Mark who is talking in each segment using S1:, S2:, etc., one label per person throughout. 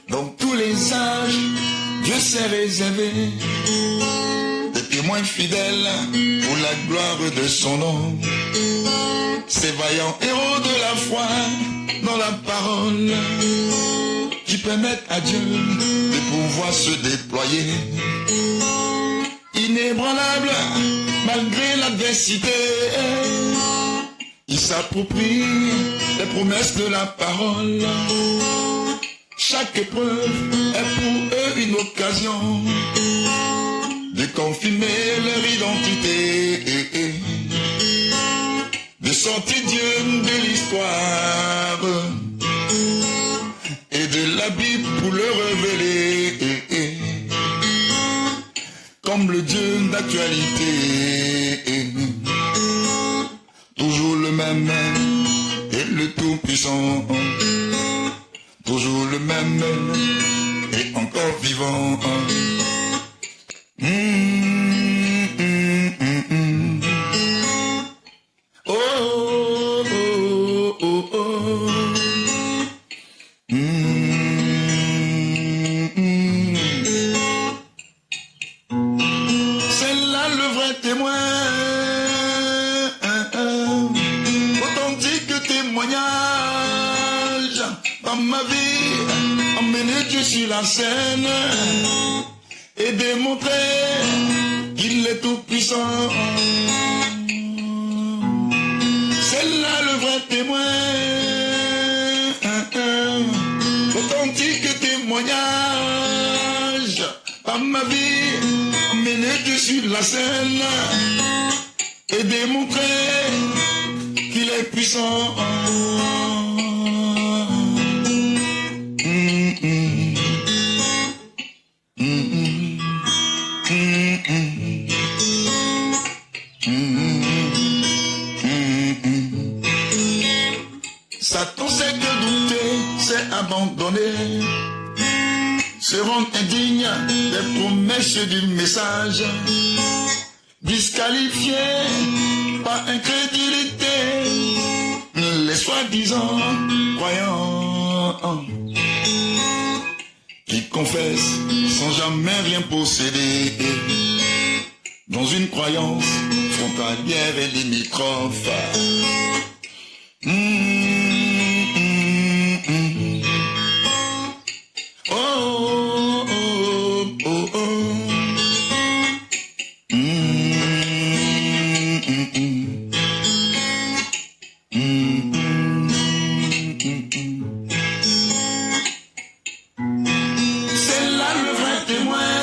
S1: Dans tous les âges, Dieu s'est réservé des témoins fidèles pour la gloire de son nom. Ces vaillants héros de la foi dans la parole qui permettent à Dieu de pouvoir se déployer. Inébranlable malgré l'adversité, ils s'approprient les promesses de la parole. Chaque épreuve est pour eux une occasion de confirmer leur identité, de sortir Dieu de l'histoire et de la Bible pour le révéler comme le Dieu d'actualité. Toujours le même et le Tout-Puissant, toujours le même et encore vivant. Oh, oh, oh, oh, oh. C'est là le vrai témoin, authentique témoignage. Dans ma vie, emmener Dieu sur la scène et démontrer qu'il est tout puissant. C'est là le vrai témoin, authentique témoignage. Par ma vie, emmener Dieu sur la scène et démontrer qu'il est puissant. Satan sait que douter, c'est abandonner, se rendre indigne des promesses du message, disqualifié par incrédulité les soi-disant croyants qui confessent sans jamais rien posséder, dans une croyance frontalière et limitrophe. Oh, oh, oh, oh, oh. C'est là le vrai témoin,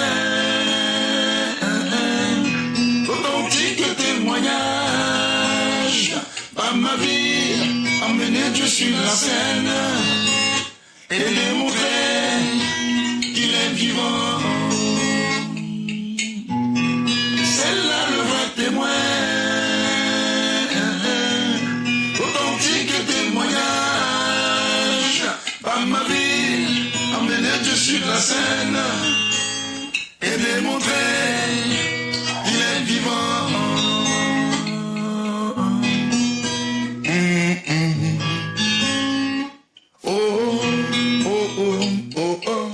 S1: authentique témoignage. Par ma vie, emmener Dieu sur la scène et démontrer qu'il est vivant. C'est là le vrai témoin, authentique témoignage. Par ma vie, emmener Dieu sur la scène et démontrer qu'il est vivant. Oh, oh, oh, oh, oh.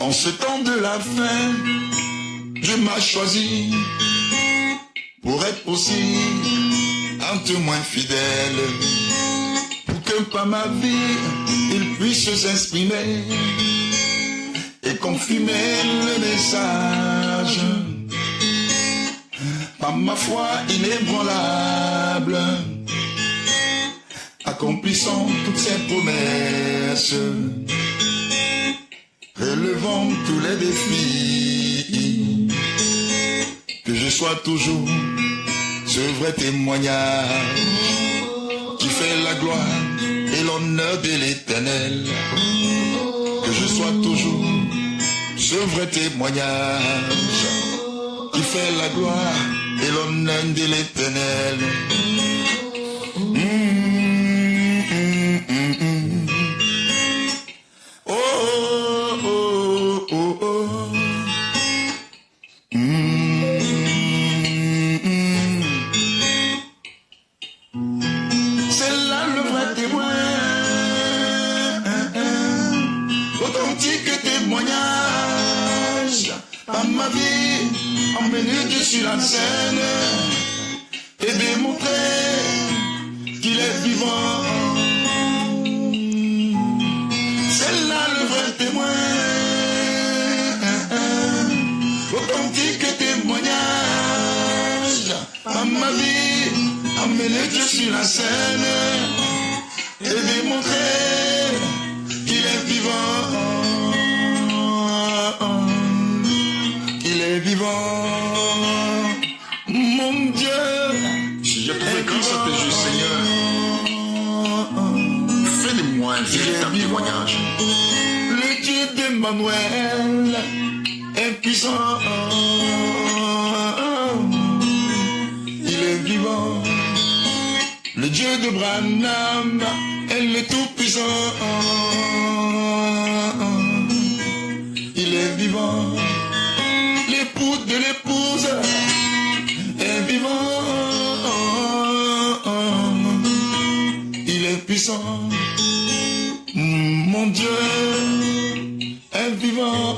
S1: En ce temps de la fin, Dieu m'a choisi pour être aussi un témoin fidèle, pour que par ma vie, il puisse s'exprimer et confirmer le message. Par ma foi inébranlable, accomplissant toutes ses promesses, relevant tous les défis, que je sois toujours ce vrai témoignage qui fait la gloire et l'honneur de l'Éternel. Que je sois toujours ce vrai témoignage qui fait la gloire et l'honneur de l'Éternel. C'est là le vrai témoin, authentique témoignage. Par ma vie, emmener Dieu sur la scène et démontrer qu'il est vivant. C'est là le vrai témoin, authentique témoignage. Par ma vie, emmener Dieu sur la scène et démontrer qu'il est vivant. Il est vivant. Mon Dieu,
S2: Si j'ai trouvé grâce à tes yeux, Seigneur, fais de moi un véritable témoignage.
S1: Le Dieu d'Emmanuel est puissant. Il est vivant. Le Dieu de Branham, elle est tout puissant. Il est vivant. L'époux de l'épouse est vivant. Il est puissant. Mon Dieu est vivant.